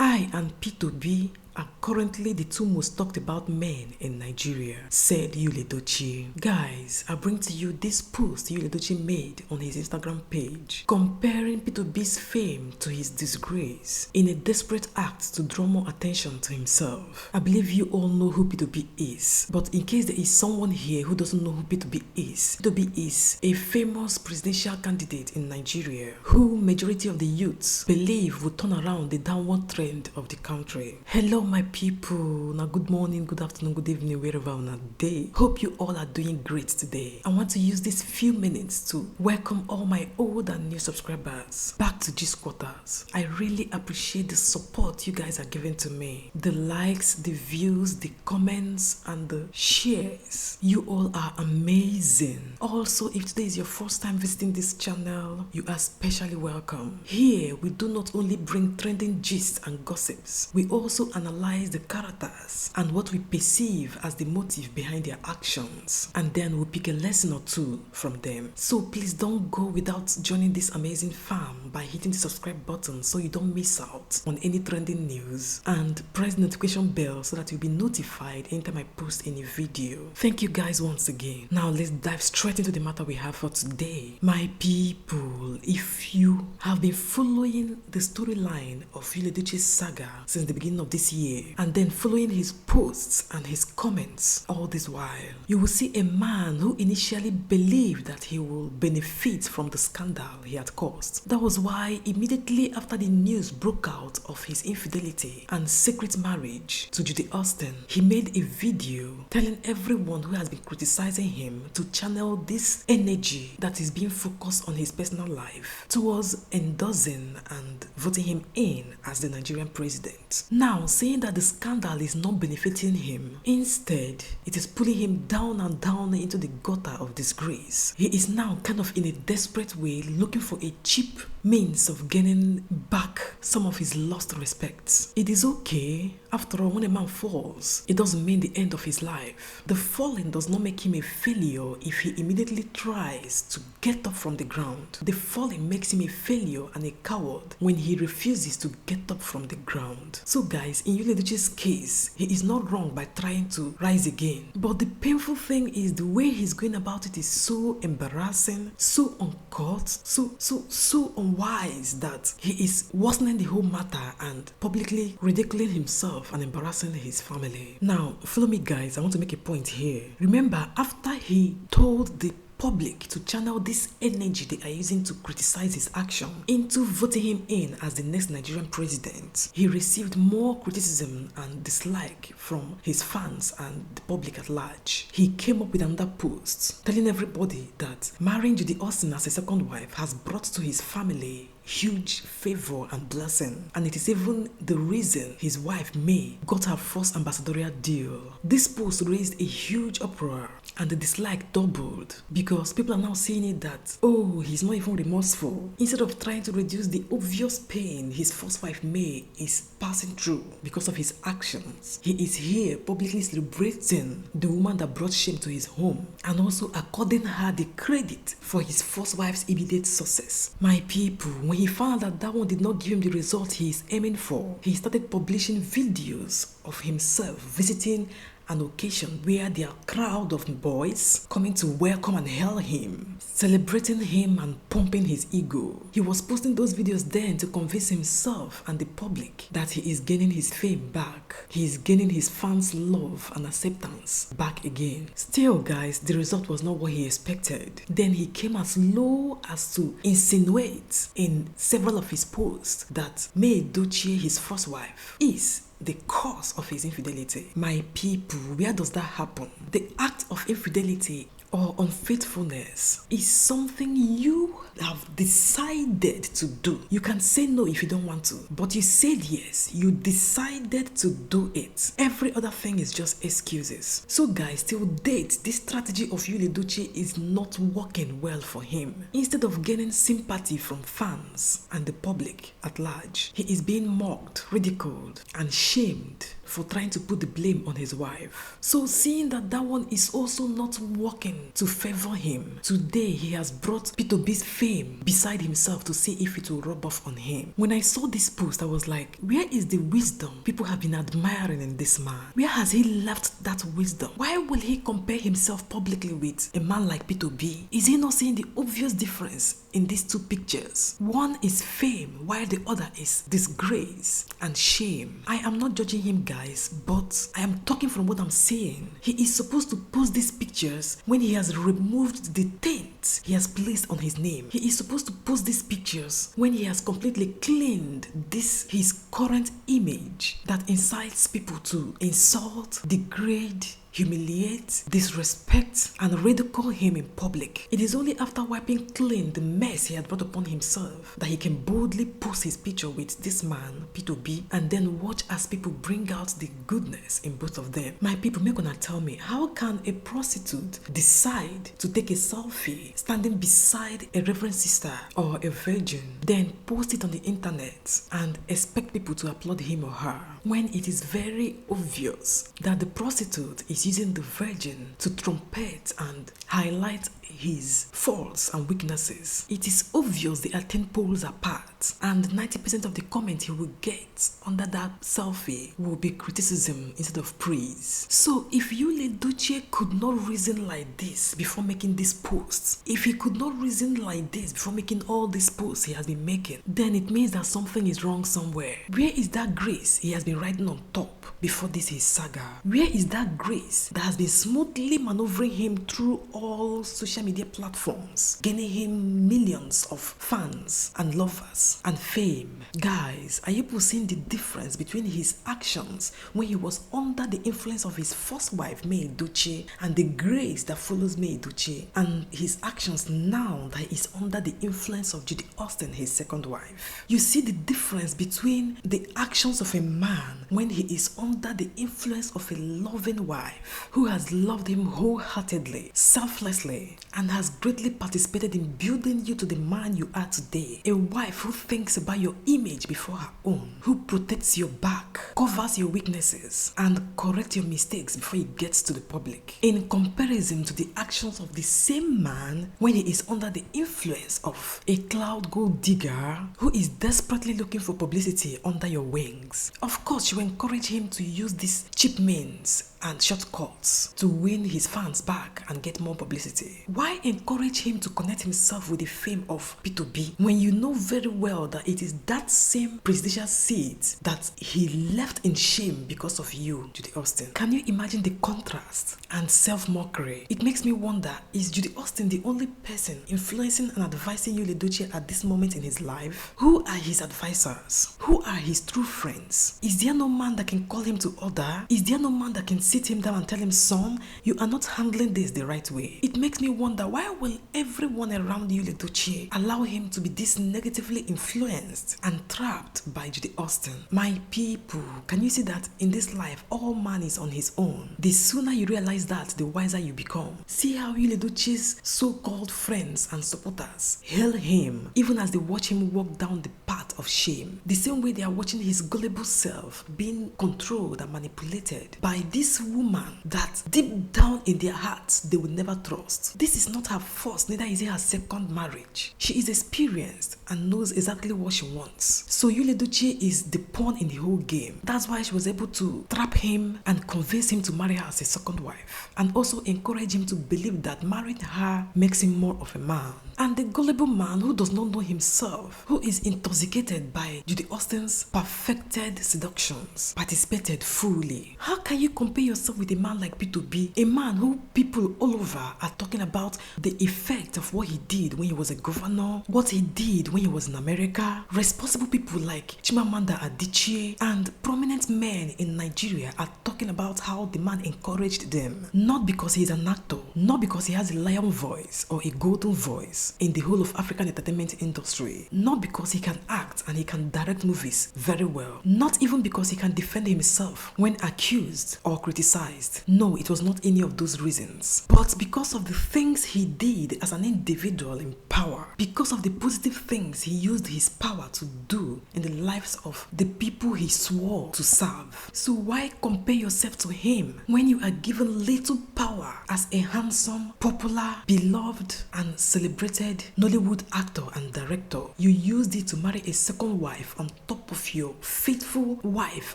I and P2B are currently the two most talked about men in Nigeria, said Yul Edochie. Guys, I bring to you this post Yul Edochie made on his Instagram page, comparing P2B's fame to his disgrace in a desperate act to draw more attention to himself. I believe you all know who P2B is, but in case there is someone here who doesn't know who P2B is a famous presidential candidate in Nigeria who majority of the youths believe will turn around the downward trend of the country. Hello my people, now good morning, good afternoon, good evening, wherever on a day. Hope you all are doing great today. I want to use these few minutes to welcome all my old and new subscribers back to G's Quarters. I really appreciate the support you guys are giving to me. The likes, the views, the comments, and the shares. You all are amazing. Also, if today is your first time visiting this channel, you are especially welcome. Here, we do not only bring trending gists and gossips, we also analyze the characters and what we perceive as the motive behind their actions, and then we pick a lesson or two from them. So please don't go without joining this amazing fam by hitting the subscribe button so you don't miss out on any trending news, and press the notification bell so that you'll be notified anytime I post any video. Thank you guys once again. Now let's dive straight into the matter we have for today. My people, if you have been following the storyline of Yul Edochie's saga since the beginning of this year, and then following his posts and his comments all this while, you will see a man who initially believed that he will benefit from the scandal he had caused. That was why immediately after the news broke out of his infidelity and secret marriage to Judy Austin, he made a video telling everyone who has been criticizing him to channel this energy that is being focused on his personal life towards endorsing and voting him in as the Nigerian president. Now, saying that the scandal is not benefiting him, instead, it is pulling him down and down into the gutter of disgrace. He is now kind of in a desperate way looking for a cheap means of gaining back some of his lost respects. It is okay. After all, when a man falls, it doesn't mean the end of his life. The falling does not make him a failure if he immediately tries to get up from the ground. The falling makes him a failure and a coward when he refuses to get up from the ground. So guys, in Yul Edochie's case, he is not wrong by trying to rise again. But the painful thing is the way he's going about it is so embarrassing, so uncouth, so unwise that he is worsening the whole matter and publicly ridiculing himself and embarrassing his family. Now, follow me guys, I want to make a point here. Remember, after he told the public to channel this energy they are using to criticize his action into voting him in as the next Nigerian president, he received more criticism and dislike from his fans and the public at large. He came up with another post telling everybody that marrying Judy Austin as a second wife has brought to his family huge favor and blessing, and it is even the reason his wife May got her first ambassadorial deal. This post raised a huge uproar and the dislike doubled because people are now seeing it that, oh, he's not even remorseful. Instead of trying to reduce the obvious pain his first wife May is passing through because of his actions, he is here publicly celebrating the woman that brought shame to his home and also according her the credit for his first wife's immediate success. My people, when he found out that one did not give him the result he is aiming for, he started publishing videos of himself visiting an occasion where there are a crowd of boys coming to welcome and hail him, celebrating him and pumping his ego. He was posting those videos then to convince himself and the public that he is gaining his fame back. He is gaining his fans' love and acceptance back again. Still guys, the result was not what he expected. Then he came as low as to insinuate in several of his posts that May Edochie, his first wife, is the cause of his infidelity. My people, where does that happen? The act of infidelity or unfaithfulness is something you have decided to do. You can say no if you don't want to, but you said yes. You decided to do it. Every other thing is just excuses. So guys, till date, this strategy of Yul Edochie is not working well for him. Instead of gaining sympathy from fans and the public at large, he is being mocked, ridiculed, and shamed for trying to put the blame on his wife. So seeing that that one is also not working to favor him, today he has brought P2B's fame beside himself to see if it will rub off on him. When I saw this post, I was like, where is the wisdom people have been admiring in this man? Where has he left that wisdom? Why will he compare himself publicly with a man like P2B? Is he not seeing the obvious difference in these two pictures? One is fame, while the other is disgrace and shame. I am not judging him, guys, but I am talking from what I'm seeing. He is supposed to post these pictures when he has removed the taint he has placed on his name. He is supposed to post these pictures when he has completely cleaned his current image that incites people to insult, degrade, humiliate, disrespect, and ridicule him in public. It is only after wiping clean the mess he had brought upon himself that he can boldly post his picture with this man, P2B, and then watch as people bring out the goodness in both of them. My people, make una tell me, how can a prostitute decide to take a selfie standing beside a reverend sister or a virgin, then post it on the internet and expect people to applaud him or her, when it is very obvious that the prostitute is using the virgin to trumpet and highlight his faults and weaknesses? It is obvious they are 10 poles apart, and 90% of the comment he will get under that selfie will be criticism instead of praise. So if Yul Edochie could not reason like this before making these posts, if he could not reason like this before making all these posts he has been making, then it means that something is wrong somewhere. Where is that grace he has been riding on top before this his saga? Where is that grace that has been smoothly maneuvering him through all social media platforms, gaining him millions of fans and lovers and fame? Guys, are you seeing the difference between his actions when he was under the influence of his first wife, May Edochie, and the grace that follows May Edochie, and his actions now that he is under the influence of Judy Austin, his second wife? You see the difference between the actions of a man when he is under the influence of a loving wife who has loved him wholeheartedly, selflessly, and has greatly participated in building you to the man you are today. A wife who thinks about your image before her own, who protects your back, covers your weaknesses, and corrects your mistakes before it gets to the public. In comparison to the actions of the same man when he is under the influence of a cloud gold digger who is desperately looking for publicity under your wings. Of course, you encourage him to use these cheap means and shortcuts to win his fans back and get more publicity. Why encourage him to connect himself with the fame of P2B when you know very well that it is that same prestigious seat that he left in shame because of you, Judy Austin? Can you imagine the contrast and self-mockery? It makes me wonder, is Judy Austin the only person influencing and advising Yul Edochie at this moment in his life? Who are his advisors? Who are his true friends? Is there no man that can call him to order? Is there no man that can sit him down and tell him, son, you are not handling this the right way? It makes me wonder, why will everyone around Yul Edochie allow him to be this negatively influenced and trapped by Judy Austin? My people, can you see that in this life, all man is on his own? The sooner you realize that, the wiser you become. See how Yul Edochie's so-called friends and supporters hail him, even as they watch him walk down the path of shame. The same way they are watching his gullible self being controlled and manipulated by this woman that deep down in their hearts they will never trust. This is not her first, neither is it her second marriage. She is experienced and knows exactly what she wants. So Yul Edochie is the pawn in the whole game. That's why she was able to trap him and convince him to marry her as a second wife, and also encourage him to believe that marrying her makes him more of a man. And the gullible man who does not know himself, who is intoxicated by Judy Austin's perfected seductions, participated fully. How can you compare yourself with a man like P2B, a man who people all over are talking about the effect of what he did when he was a governor, what he did when he was in America? Responsible people like Chimamanda Adichie and prominent men in Nigeria are talking about how the man encouraged them, not because he's an actor, not because he has a lion voice or a golden voice, success in the whole of African entertainment industry. Not because he can act and he can direct movies very well. Not even because he can defend himself when accused or criticized. No, it was not any of those reasons. But because of the things he did as an individual in power. Because of the positive things he used his power to do in the lives of the people he swore to serve. So why compare yourself to him when you are given little power as a handsome, popular, beloved and celebrated Nollywood actor and director? You used it to marry a second wife on top of your faithful wife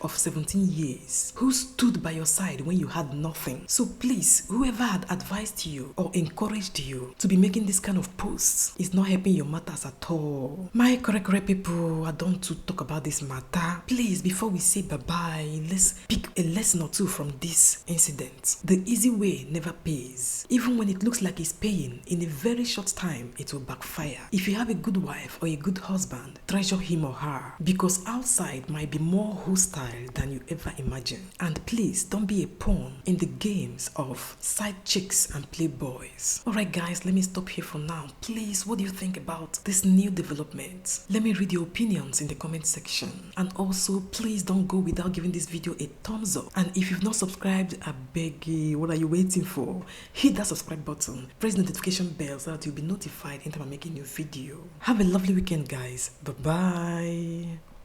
of 17 years who stood by your side when you had nothing. So please, whoever had advised you or encouraged you to be making this kind of posts is not helping your matters at all. My correct people, I don't want to talk about this matter. Please, before we say bye-bye, let's pick a lesson or two from this incident. The easy way never pays. Even when it looks like it's paying, in a very short time, it will backfire. If you have a good wife or a good husband, treasure him or her, because outside might be more hostile than you ever imagine. And please, don't be a pawn in the games of side chicks and playboys. Alright guys, let me stop here for now. Please, what do you think about this new development? Let me read your opinions in the comment section. And also, please don't go without giving this video a thumbs up. And if you've not subscribed, I beg you, what are you waiting for? Hit that subscribe button, press the notification bell so that you'll be notified anytime I make a new video. Have a lovely weekend guys. Bye bye.